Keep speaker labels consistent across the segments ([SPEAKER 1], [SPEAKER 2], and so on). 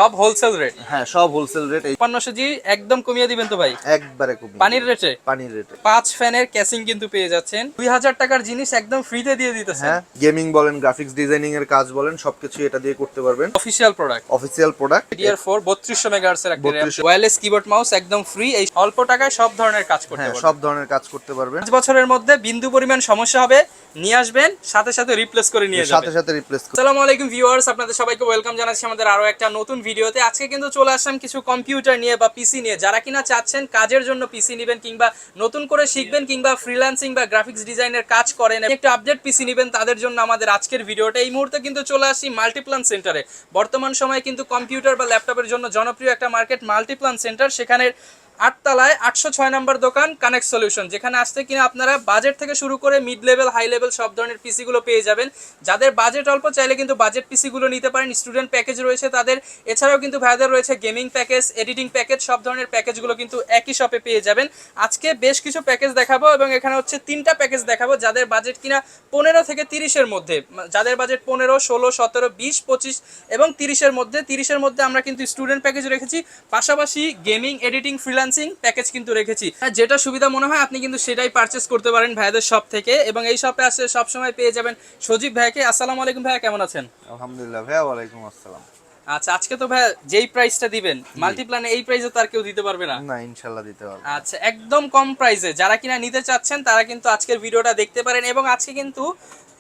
[SPEAKER 1] সব wholesale rate.
[SPEAKER 2] হ্যাঁ, সব হোলসেল রেট।
[SPEAKER 1] 55 জি একদম কমিয়ে দিবেন তো ভাই?
[SPEAKER 2] একবারে কমিয়ে
[SPEAKER 1] পানির রেটে?
[SPEAKER 2] পানির রেটে
[SPEAKER 1] 5 ফ্যানের ক্যাসিং কিন্তু পেয়ে যাচ্ছেন। 2000 টাকার জিনিস একদম ফ্রিতে দিয়ে দিতেছেন।
[SPEAKER 2] হ্যাঁ, গেমিং বলেন, গ্রাফিক্স ডিজাইনিং এর কাজ বলেন, সবকিছু এটা দিয়ে করতে পারবেন।
[SPEAKER 1] Official product.
[SPEAKER 2] Official product.
[SPEAKER 1] DDR4 3200 মেগাহার্টজের একটা RAM,
[SPEAKER 2] 3200
[SPEAKER 1] ওয়্যারলেস কিবোর্ড মাউস একদম ফ্রি। এই অল্প টাকায় সব ধরনের কাজ করতে
[SPEAKER 2] হ্যাঁ,
[SPEAKER 1] পারবেন।
[SPEAKER 2] সব ধরনের কাজ করতে পারবেন।
[SPEAKER 1] 5 বছরের মধ্যে বিন্দু পরিমাণ সমস্যা হবে নিয়ে আসবেন, সাথে সাথে রিপ্লেস করে নিয়ে যাবেন।
[SPEAKER 2] সাথে সাথে রিপ্লেস করে।
[SPEAKER 1] আসসালামু আলাইকুম ভিউয়ার্স, আপনাদের সবাইকে ওয়েলকাম জানাচ্ছি আমাদের আরো একটা নতুন ভিডিওতে। আজকে কিন্তু চলে আসলাম কিছু কম্পিউটার নিয়ে বা পিসি নিয়ে। যারা কিনা চাচ্ছেন কাজের জন্য পিসি নেবেন, কিংবা নতুন করে শিখবেন, কিংবা ফ্রিল্যান্সিং বা গ্রাফিক্স ডিজাইনের কাজ করেন, একটু আপডেট পিসি নেবেন, তাদের জন্য আমাদের আজকের ভিডিওটা। এই মুহূর্তে কিন্তু চলে আসি মাল্টিপ্লান সেন্টারে। বর্তমান সময়ে কিন্তু কম্পিউটার বা ল্যাপটপের জন্য জনপ্রিয় একটা মার্কেট মাল্টিপ্লান সেন্টার। সেখানে 8 তলায় 806 নম্বর দোকান কানেক্ট সলিউশন, যেখানে আসতে কিনা আপনারা বাজেট থেকে শুরু করে মিড লেভেল, হাই লেভেল সব ধরনের পিসিগুলো পেয়ে যাবেন। যাদের বাজেট অল্প, চাইলে কিন্তু বাজেট পিসিগুলো নিতে পারেন। স্টুডেন্ট প্যাকেজ রয়েছে তাদের, এছাড়াও কিন্তু ভাইদের রয়েছে গেমিং প্যাকেজ, এডিটিং প্যাকেজ, সব ধরনের প্যাকেজগুলো কিন্তু একই শপে পেয়ে যাবেন। আজকে বেশ কিছু প্যাকেজ দেখাবো এবং এখানে হচ্ছে 3টা প্যাকেজ দেখাবো যাদের বাজেট কিনা 15 থেকে 30-এর মধ্যে। যাদের বাজেট 15, 16, 17, 20, 25 এবং 30-এর মধ্যে। 30-এর মধ্যে আমরা কিন্তু স্টুডেন্ট প্যাকেজ রেখেছি, পাশাপাশি গেমিং, এডিটিং, ফ্রিল্যান্সিং প্যাকেজ কিন্তু রেখেছি। যেটা সুবিধা মনে হয় আপনি কিন্তু সেটাই পারচেস করতে পারেন ভাইদের শপ থেকে। এবং এই শপে আসলে সবসময় পেয়ে যাবেন সজীব ভাইকে। আসসালামু আলাইকুম ভাইয়া, কেমন আছেন?
[SPEAKER 2] আলহামদুলিল্লাহ ভাইয়া, ওয়ালাইকুম আসসালাম।
[SPEAKER 1] আচ্ছা, আজকে তো ভাই যেই প্রাইসটা দিবেন মাল্টিপ্ল্যানে, এই প্রাইসে তো আর কেউ দিতে পারবে না।
[SPEAKER 2] না, ইনশাআল্লাহ দিতে পারবো।
[SPEAKER 1] আচ্ছা, একদম কম প্রাইসে যারা কিনা নিতে চাচ্ছেন তারা কিন্তু আজকের ভিডিওটা দেখতে পারেন। এবং আজকে কিন্তু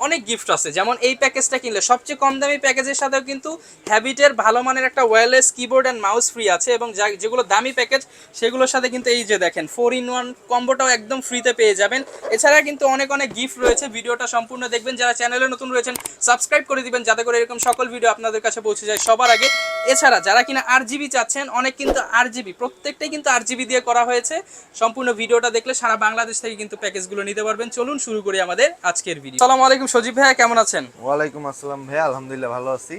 [SPEAKER 1] অনেক গিফট আছে, যেমন এই প্যাকেজটা কিনলে সবচেয়ে কম দামি প্যাকেজের সাথেও কিন্তু হ্যাবিটের ভালো মানের একটা wireless keyboard and mouse free আছে। এবং যেগুলো দামি প্যাকেজ সেগুলোর সাথে কিন্তু এই যে দেখেন 4-in-1 কম্বোটাও একদম ফ্রিতে পেয়ে যাবেন। এছাড়া কিন্তু অনেক অনেক গিফট রয়েছে, ভিডিওটা সম্পূর্ণ দেখবেন। যারা চ্যানেলে নতুন রয়েছেন সাবস্ক্রাইব করে দিবেন, যাতে করে এরকম সকল ভিডিও আপনাদের কাছে পৌঁছে যায় সবার আগে। এছাড়া যারা কিনা RGB চাচ্ছেন, অনেক কিন্তু RGB, প্রত্যেকটাই কিন্তু RGB দিয়ে করা হয়েছে। সম্পূর্ণ ভিডিওটা দেখলে সারা বাংলাদেশ থেকে কিন্তু প্যাকেজগুলো নিতে পারবেন। চলুন শুরু করি আমাদের আজকের ভিডিও। আসসালামু আলাইকুম সজীব ভাইয়া, কেমন আছেন?
[SPEAKER 2] ওয়ালাইকুম আসসালাম ভাইয়া, আলহামদুলিল্লাহ ভালো আছি।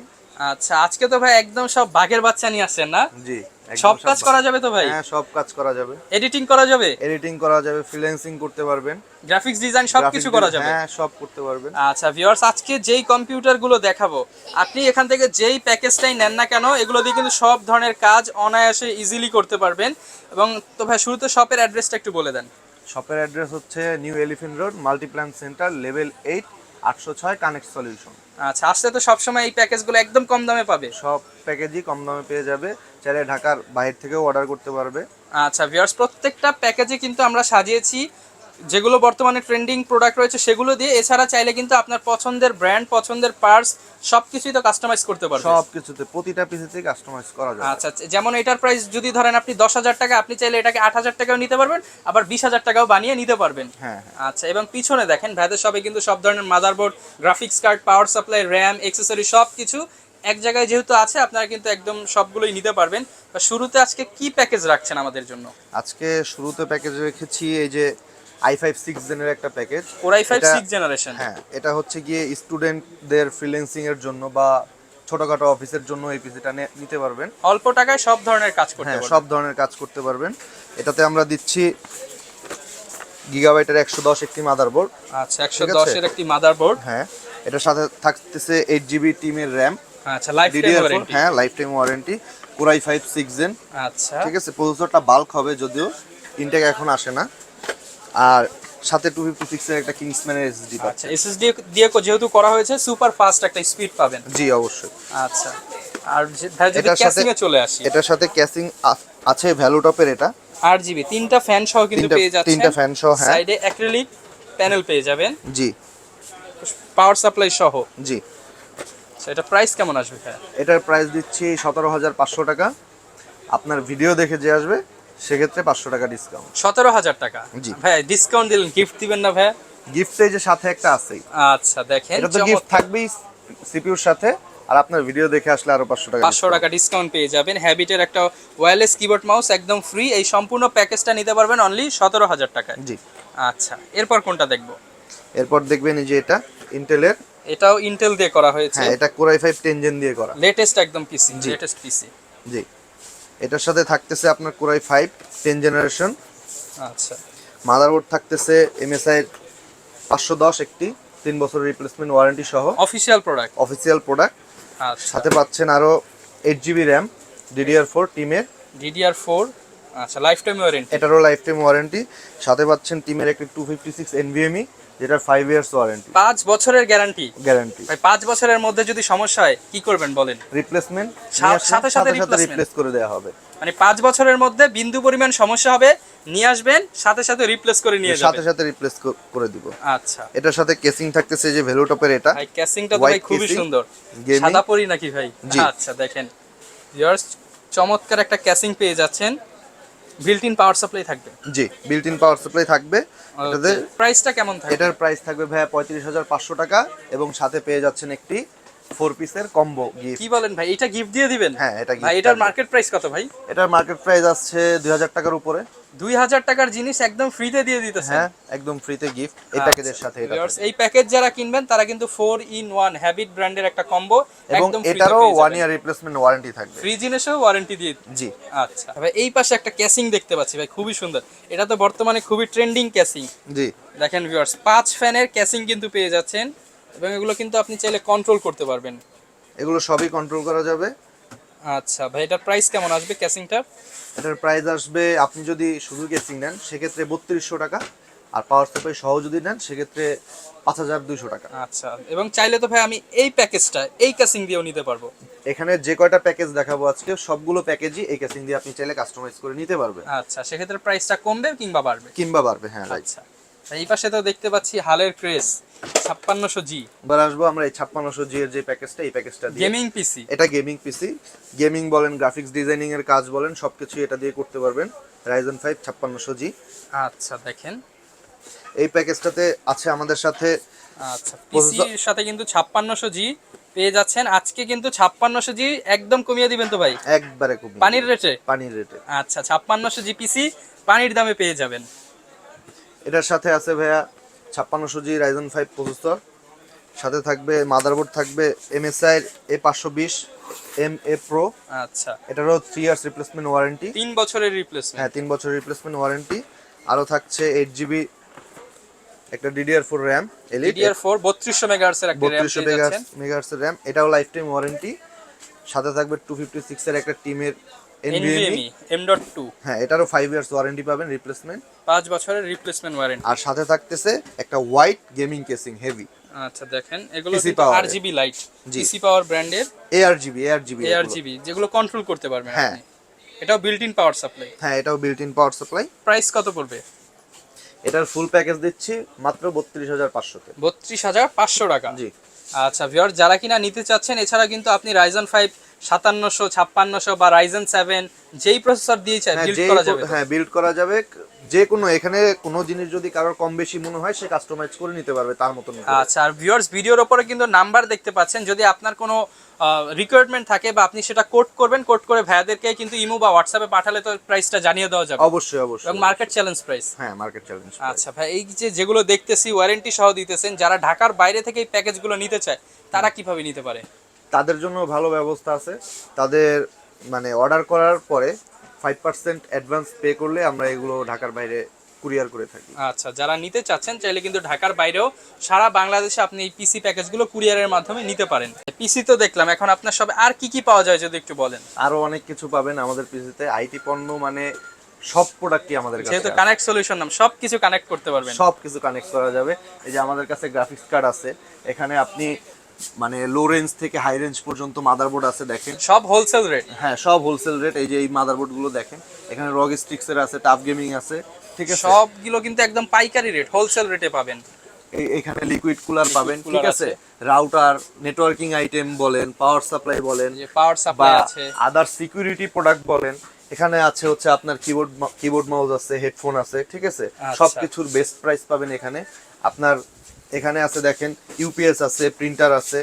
[SPEAKER 1] আচ্ছা, আজকে তো ভাই একদম সব বাঘের বাচ্চা নিয়ে আসছেন না?
[SPEAKER 2] জি,
[SPEAKER 1] সব কাজ করা যাবে তো ভাই?
[SPEAKER 2] হ্যাঁ, সব কাজ করা যাবে।
[SPEAKER 1] এডিটিং করা যাবে?
[SPEAKER 2] এডিটিং করা যাবে, ফ্রিল্যান্সিং করতে পারবেন,
[SPEAKER 1] গ্রাফিক্স ডিজাইন সবকিছু করা যাবে?
[SPEAKER 2] হ্যাঁ, সব করতে পারবেন।
[SPEAKER 1] আচ্ছা ভিউয়ার্স, আজকে যেই কম্পিউটারগুলো দেখাবো, আপনি এখান থেকে যেই প্যাকেজটাই নেন না কেন, এগুলো দিয়ে কিন্তু সব ধরনের কাজ অনায়াসে ইজিলি করতে পারবেন। এবং তো ভাই শুরুতে শপের অ্যাড্রেসটা একটু বলে দেন।
[SPEAKER 2] শপের অ্যাড্রেস হচ্ছে new elephant road, Multiplan centre, level 8, 806 connect solution.
[SPEAKER 1] আচ্ছা, আসলে তো সবসময় এই প্যাকেজগুলো একদম কম দামে পাবে।
[SPEAKER 2] সব প্যাকেজই কম দামে পেয়ে যাবে, চাইলে ঢাকার বাইরে থেকেও অর্ডার করতে পারবে।
[SPEAKER 1] আচ্ছা ভিউয়ার্স, প্রত্যেকটা প্যাকেজে কিন্তু আমরা সাজিয়েছি যেগুলো বর্তমানে ট্রেন্ডিং প্রোডাক্ট রয়েছে সেগুলো দিয়ে। এছাড়া চাইলে কিন্তু আপনার পছন্দের ব্র্যান্ড, পছন্দের পার্টস সবকিছুই তো কাস্টমাইজ করতে পারবেন।
[SPEAKER 2] সবকিছুতে, প্রতিটা পিসিতে কাস্টমাইজ করা যাবে।
[SPEAKER 1] আচ্ছা, যেমন এটার প্রাইস যদি ধরেন আপনি 10,000 টাকা, আপনি চাইলে এটাকে 8,000 টাকাও নিতে পারবেন, আবার 20,000 টাকাও বানিয়ে নিতে পারবেন।
[SPEAKER 2] হ্যাঁ।
[SPEAKER 1] আচ্ছা, এবং পিছনে দেখেন ভাইদের সবে কিন্তু সব ধরনের motherboard, graphics card, power supply, RAM, accessory সব কিছু এক জায়গায় যেহেতু আছে, আপনারা কিন্তু একদম সবগুলোই নিতে পারবেন। শুরুতে আজকে কি প্যাকেজ রাখছেন আমাদের জন্য?
[SPEAKER 2] আজকে শুরুতে প্যাকেজ রেখেছি এই যে i5 6 জেনের একটা প্যাকেজ।
[SPEAKER 1] Core i5 6 generation.
[SPEAKER 2] হ্যাঁ, এটা হচ্ছে গিয়ে স্টুডেন্টদের ফ্রিল্যান্সিং এর জন্য বা ছোটখাটো অফিসের জন্য এই পিসিটা নিতে পারবেন।
[SPEAKER 1] অল্প টাকায় সব ধরনের কাজ করতে পারবেন।
[SPEAKER 2] হ্যাঁ, সব ধরনের কাজ করতে পারবেন। এটাতে আমরা দিচ্ছি গিগাবাইটের 110 একটি মাদারবোর্ড।
[SPEAKER 1] আচ্ছা, 110 এর একটি মাদারবোর্ড।
[SPEAKER 2] হ্যাঁ, এটার সাথে থাকতেছে 8GB টিমের র্যাম।
[SPEAKER 1] আচ্ছা, লাইফ টাইম ওয়ারেন্টি।
[SPEAKER 2] হ্যাঁ, life time warranty. Core i5 6 gen.
[SPEAKER 1] আচ্ছা,
[SPEAKER 2] ঠিক আছে, প্রসেসরটা বাল্ক হবে, যদিও ইনটেক এখন আসে না। আর সাথে 256 এর একটা কিংসম্যানের এসএসডি পাচ্ছেন।
[SPEAKER 1] আচ্ছা, এসএসডি দিয়ে যেহেতু করা হয়েছে, সুপার ফাস্ট একটা স্পিড পাবেন।
[SPEAKER 2] জি, অবশ্যই।
[SPEAKER 1] আচ্ছা, আর ভাই যদি ক্যাসিং এ চলে আসি,
[SPEAKER 2] এটার সাথে ক্যাসিং আছে ভ্যালুটপের। এটা
[SPEAKER 1] 8GB, 3টা ফ্যান সহ কিন্তু পেয়ে যাচ্ছেন।
[SPEAKER 2] 3টা ফ্যান সহ, হ্যাঁ।
[SPEAKER 1] সাইডে অ্যাক্রিলিক প্যানেল পেয়ে যাবেন।
[SPEAKER 2] জি,
[SPEAKER 1] পাওয়ার সাপ্লাই সহ।
[SPEAKER 2] জি।
[SPEAKER 1] এটা প্রাইস কেমন আসবে ভাই?
[SPEAKER 2] এটার প্রাইস দিচ্ছি 17,500 টাকা। আপনার ভিডিও দেখে যে আসবে সেক্ষেত্রে 500 টাকা ডিসকাউন্ট।
[SPEAKER 1] 17,000 টাকা।
[SPEAKER 2] জি
[SPEAKER 1] ভাই ডিসকাউন্ট দিলেন, গিফট দিবেন না ভাই?
[SPEAKER 2] গিফটে যে সাথে একটা আছেই।
[SPEAKER 1] আচ্ছা দেখেন,
[SPEAKER 2] এটা তো গিফট থাকবেই সিপিইউর সাথে, আর আপনার ভিডিও দেখে আসলে আরো 500 টাকা
[SPEAKER 1] 500 টাকা ডিসকাউন্ট পেয়ে যাবেন। হ্যাবিটের একটা ওয়্যারলেস কিবোর্ড মাউস একদম ফ্রি। এই সম্পূর্ণ প্যাকেজটা নিতে পারবেন অনলি 17,000 টাকায়।
[SPEAKER 2] জি।
[SPEAKER 1] আচ্ছা, এরপর কোনটা দেখবো?
[SPEAKER 2] এরপর দেখবেন এই যে এটা ইন্টেলের।
[SPEAKER 1] এটাও ইন্টেল দিয়ে করা হয়েছে।
[SPEAKER 2] হ্যাঁ, এটা Core i5 10 জেন দিয়ে করা,
[SPEAKER 1] লেটেস্ট একদম পিসি, লেটেস্ট পিসি।
[SPEAKER 2] জি। এটার সাথে থাকতেছে আপনার Core i5 10 জেনারেশন।
[SPEAKER 1] আচ্ছা,
[SPEAKER 2] মাদারবোর্ড থাকতেছে MSI 510 একটি, 3 বছরের রিপ্লেসমেন্ট ওয়ারেন্টি সহ।
[SPEAKER 1] Official product.
[SPEAKER 2] Official product.
[SPEAKER 1] আচ্ছা,
[SPEAKER 2] সাথে পাচ্ছেন আরো 8GB র্যাম। DDR4 টিমের।
[SPEAKER 1] DDR4, আচ্ছা লাইফ টাইম ওয়ারেন্টি।
[SPEAKER 2] এটারও লাইফ টাইম ওয়ারেন্টি, সাথে পাচ্ছেন টিমের একটা 256 NVMe, যেটা 5 ইয়ার্স ওয়ারেন্টি।
[SPEAKER 1] 5 বছরের গ্যারান্টি।
[SPEAKER 2] গ্যারান্টি
[SPEAKER 1] ভাই 5 বছরের মধ্যে যদি সমস্যা হয় কি করবেন বলেন?
[SPEAKER 2] রিপ্লেসমেন্ট
[SPEAKER 1] সাথে সাথে
[SPEAKER 2] রিপ্লেস করে দেওয়া হবে।
[SPEAKER 1] মানে 5 বছরের মধ্যে বিন্দু পরিমাণ সমস্যা হবে, নিয়ে আসবেন, সাথে সাথে রিপ্লেস করে নিয়ে যাবেন।
[SPEAKER 2] সাথে সাথে রিপ্লেস করে দিব।
[SPEAKER 1] আচ্ছা,
[SPEAKER 2] এটার সাথে কেসিং থাকতেছে যে ভেলোটপের, এটা
[SPEAKER 1] ভাই কেসিংটা তো ভাই খুবই সুন্দর, সাদা পরি নাকি ভাই? আচ্ছা দেখেন ভিউয়ার্স, চমৎকার একটা কেসিং পেয়ে যাচ্ছেন, বিল্ট ইন পাওয়ার সাপ্লাই থাকবে।
[SPEAKER 2] জি, বিল্ট ইন পাওয়ার সাপ্লাই থাকবে। এটাতে
[SPEAKER 1] প্রাইসটা কেমন থাকবে?
[SPEAKER 2] এটার প্রাইস থাকবে ভাইয়া 35,500 টাকা, এবং সাথে পেয়ে যাচ্ছেন একটি 4 পিসের কম্বো গিফট।
[SPEAKER 1] কি বলেন ভাই, এটা গিফট দিয়ে দিবেন?
[SPEAKER 2] হ্যাঁ, এটা
[SPEAKER 1] ভাই এটার মার্কেট প্রাইস কত ভাই?
[SPEAKER 2] এটার মার্কেট প্রাইস আছে 2000 টাকার উপরে।
[SPEAKER 1] 2000 টাকার জিনিস একদম ফ্রিতে দিয়ে দিতেছেন?
[SPEAKER 2] হ্যাঁ, একদম ফ্রিতে গিফট এই প্যাকেজের সাথে। এটা
[SPEAKER 1] এই প্যাকেজ যারা কিনবেন তারা কিন্তু 4 in 1 হ্যাবিট ব্র্যান্ডের একটা কম্বো
[SPEAKER 2] এবং
[SPEAKER 1] একদম
[SPEAKER 2] এটারও 1 ইয়ার রিপ্লেসমেন্ট ওয়ারেন্টি থাকবে।
[SPEAKER 1] ফ্রি জিনিসও ওয়ারেন্টি দিয়ে।
[SPEAKER 2] জি।
[SPEAKER 1] আচ্ছা ভাই, এই পাশে একটা কেসিং দেখতে পাচ্ছি ভাই, খুবই সুন্দর। এটা তো বর্তমানে খুবই ট্রেন্ডিং কেসিং।
[SPEAKER 2] জি,
[SPEAKER 1] দেখেন ভিউয়ার্স, 5 ফ্যানের কেসিং কিন্তু পেয়ে যাচ্ছেন, এবং এগুলো কিন্তু আপনি চাইলে কন্ট্রোল করতে পারবেন।
[SPEAKER 2] এগুলো সবই কন্ট্রোল করা যাবে।
[SPEAKER 1] আচ্ছা ভাই, এটার প্রাইস কেমন আসবে কেসিংটার?
[SPEAKER 2] এটার প্রাইস আসবে, আপনি যদি শুধু কেসিং নেন সেক্ষেত্রে 3200 টাকা, আর পাওয়ার সাপ্লাই সহ যদি নেন সেক্ষেত্রে 5200 টাকা।
[SPEAKER 1] আচ্ছা, এবং চাইলে তো ভাই আমি এই প্যাকেজটা এই কেসিং দিয়েও নিতে পারবো।
[SPEAKER 2] এখানে যে কয়টা প্যাকেজ দেখাবো আজকে, সবগুলো প্যাকেজই এই কেসিং দিয়ে আপনি চাইলে কাস্টমাইজ করে নিতে পারবেন।
[SPEAKER 1] আচ্ছা, সেক্ষেত্রে প্রাইসটা কমবে কিংবা বাড়বে?
[SPEAKER 2] হ্যাঁ রাইট।
[SPEAKER 1] আচ্ছা, এই পাশে তো দেখতে পাচ্ছি হালের ক্রেস 5600G।
[SPEAKER 2] এবার আসবো আমরা এই 5600G এর যে প্যাকেজটা, এই প্যাকেজটা দিয়ে
[SPEAKER 1] গেমিং পিসি।
[SPEAKER 2] এটা গেমিং পিসি, গেমিং বলেন, গ্রাফিক্স ডিজাইনিং এর কাজ বলেন, সবকিছু এটা দিয়ে করতে পারবেন। Ryzen 5 5600G।
[SPEAKER 1] আচ্ছা দেখেন,
[SPEAKER 2] এই প্যাকেজটাতে আছে আমাদের সাথে,
[SPEAKER 1] আচ্ছা পিসির সাথে কিন্তু 5600G পেয়ে যাচ্ছেন। আজকে কিন্তু 5600G একদম কমিয়ে দিবেন তো ভাই?
[SPEAKER 2] একবারে কমিয়ে
[SPEAKER 1] পানির রেটে?
[SPEAKER 2] পানির রেটে।
[SPEAKER 1] আচ্ছা, 5600G পিসি পানির দামে পেয়ে যাবেন।
[SPEAKER 2] এটার সাথে আছে ভাইয়া 5600G Ryzen 5 প্রসেসর, সাথে থাকবে মাদারবোর্ড, থাকবে MSI A520 MA Pro।
[SPEAKER 1] আচ্ছা,
[SPEAKER 2] এটারও 3 ইয়ার্স রিপ্লেসমেন্ট ওয়ারেন্টি।
[SPEAKER 1] 3 বছরের রিপ্লেসমেন্ট।
[SPEAKER 2] হ্যাঁ, 3 বছরের রিপ্লেসমেন্ট ওয়ারেন্টি। আরো থাকছে 8GB একটা DDR4 RAM,
[SPEAKER 1] DDR4 3200 মেগাহার্টজ এর একটা RAM পেয়ে যাচ্ছেন।
[SPEAKER 2] 3200 মেগাহার্টজ এর RAM, এটাও লাইফ টাইম ওয়ারেন্টি। সাথে থাকবে 256 এর একটা টিমের NVMe
[SPEAKER 1] M.2।
[SPEAKER 2] হ্যাঁ, এটারও 5 ইয়ার্স ওয়ারেন্টি পাবেন, রিপ্লেসমেন্ট
[SPEAKER 1] 5 বছরের রিপ্লেসমেন্ট ওয়ারেন্টি।
[SPEAKER 2] আর সাথে থাকতেছে একটা হোয়াইট গেমিং কেসিং হেভি।
[SPEAKER 1] আচ্ছা দেখেন, এগুলো
[SPEAKER 2] PC
[SPEAKER 1] কিন্তু
[SPEAKER 2] Power
[SPEAKER 1] RGB লাইট,
[SPEAKER 2] জি।
[SPEAKER 1] PC পাওয়ার ব্র্যান্ডের
[SPEAKER 2] ARGB
[SPEAKER 1] যেগুলো কন্ট্রোল করতে পারবেন
[SPEAKER 2] হ্যাঁ।
[SPEAKER 1] আপনি। এটাও বিল্ট ইন পাওয়ার সাপ্লাই।
[SPEAKER 2] হ্যাঁ, এটাও built in power supply.
[SPEAKER 1] Price কত পড়বে?
[SPEAKER 2] এটার ফুল প্যাকেজ দিচ্ছি মাত্র 32500 তে।
[SPEAKER 1] 32500 টাকা।
[SPEAKER 2] জি।
[SPEAKER 1] আচ্ছা ভিউয়ার, যারা কিনা নিতে চাচ্ছেন, এছাড়া কিন্তু আপনি Ryzen 5 5700 5600 বা Ryzen 7 যেই প্রসেসর দিয়ে চাই বিল্ড করা যাবে।
[SPEAKER 2] হ্যাঁ, বিল্ড করা যাবে। যে কোনো এখানে কোনো জিনিস যদি কারোর কম বেশি মনে হয়, সে কাস্টমাইজ করে নিতে পারবে তার মতন।
[SPEAKER 1] আচ্ছা, আর ভিউয়ার্স ভিডিওর উপরে কিন্তু নাম্বার দেখতে পাচ্ছেন, যদি আপনার কোনো রিকোয়ারমেন্ট থাকে বা আপনি সেটা কোড করবেন, কোড করে ভাইয়াদেরকে কিন্তু ইমো বা হোয়াটসঅ্যাপে পাঠালে তো প্রাইসটা জানিয়ে দেওয়া যাবে।
[SPEAKER 2] অবশ্যই অবশ্যই,
[SPEAKER 1] এবং মার্কেট চ্যালেঞ্জ প্রাইস।
[SPEAKER 2] হ্যাঁ, মার্কেট চ্যালেঞ্জ।
[SPEAKER 1] আচ্ছা ভাই, এই যে যেগুলো দেখতেছি ওয়ারেন্টি সহ দিতেছেন, যারা ঢাকার বাইরে থেকে এই প্যাকেজগুলো নিতে চায় তারা কিভাবে নিতে পারে?
[SPEAKER 2] তাদের জন্য ভালো ব্যবস্থা আছে। তাদের মানে অর্ডার করার পরে 5% অ্যাডভান্স পে করলে আমরা এগুলো ঢাকার বাইরে কুরিয়ার করে থাকি।
[SPEAKER 1] আচ্ছা, যারা নিতে চাচ্ছেন চাইলে কিন্তু ঢাকার বাইরেও সারা বাংলাদেশে আপনি এই পিসি প্যাকেজগুলো কুরিয়ারের মাধ্যমে নিতে পারেন। পিসি তো দেখলাম, এখন আপনার সব আর কি কি পাওয়া যায় যদি একটু বলেন।
[SPEAKER 2] আরো অনেক কিছু পাবেন আমাদের পিসিতে, আইটি পণ্য মানে সব প্রোডাক্টই আমাদের কাছে।
[SPEAKER 1] যেহেতু কানেক্ট সলিউশন নাম, সবকিছু কানেক্ট করতে পারবেন,
[SPEAKER 2] সবকিছু কানেক্ট করা যাবে। এই যে আমাদের কাছে গ্রাফিক্স কার্ড আছে, এখানে আপনি মানে লো রেঞ্জ থেকে হাই রেঞ্জ পর্যন্ত মাদারবোর্ড আছে, দেখেন
[SPEAKER 1] সব হোলসেল রেট।
[SPEAKER 2] হ্যাঁ, সব হোলসেল রেট। এই যে এই মাদারবোর্ড গুলো দেখেন, এখানে রগ স্টিক্স এর আছে, টাফ গেমিং আছে, ঠিক আছে।
[SPEAKER 1] সবগুলো কিন্তু একদম পাইকারি রেট, হোলসেল রেটে পাবেন।
[SPEAKER 2] এখানে লিকুইড কুলার পাবেন, ঠিক আছে। রাউটার, নেটওয়ার্কিং আইটেম বলেন, পাওয়ার সাপ্লাই বলেন,
[SPEAKER 1] যে পাওয়ার সাপ্লাই আছে,
[SPEAKER 2] আদার সিকিউরিটি প্রোডাক্ট বলেন, এখানে আছে হচ্ছে আপনার কিবোর্ড মাউস আছে, হেডফোন আছে, ঠিক আছে। সবকিছুর বেস্ট প্রাইস পাবেন এখানে। আপনার এখানে আছে দেখেন ইউপিএস আছে, প্রিন্টার আছে,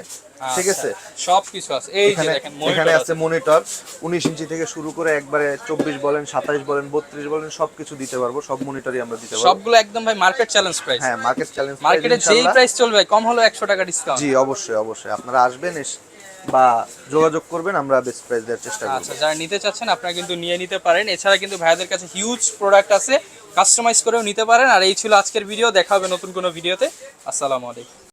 [SPEAKER 2] ঠিক আছে,
[SPEAKER 1] সবকিছু আছে। এই যে দেখেন
[SPEAKER 2] এখানে আছে মনিটর 19 ইঞ্চি থেকে শুরু করে একবারে 24 বলেন, 27 বলেন, 32 বলেন, সবকিছু দিতে পারবো। সব মনিটরই আমরা দিতে পারবো।
[SPEAKER 1] সবগুলো একদম ভাই মার্কেট চ্যালেঞ্জ প্রাইস।
[SPEAKER 2] হ্যাঁ, মার্কেট চ্যালেঞ্জ।
[SPEAKER 1] মার্কেটে যেই প্রাইস চলবে কম হলো 100 টাকা ডিসকাউন্ট।
[SPEAKER 2] জি, অবশ্যই অবশ্যই আপনারা আসবেন বা যোগাযোগ করবেন, আমরা বেস্ট প্রাইস দেওয়ার চেষ্টা করব।
[SPEAKER 1] আচ্ছা, যারা নিতে চাচ্ছেন আপনারা কিন্তু নিয়ে নিতে পারেন। এছাড়া কিন্তু ভাইয়াদের কাছে হিউজ প্রোডাক্ট আছে, কাস্টমাইজ করেও নিতে পারেন। আর এই ছিল আজকের ভিডিও, দেখা হবে নতুন কোনো ভিডিওতে। আসসালামু আলাইকুম।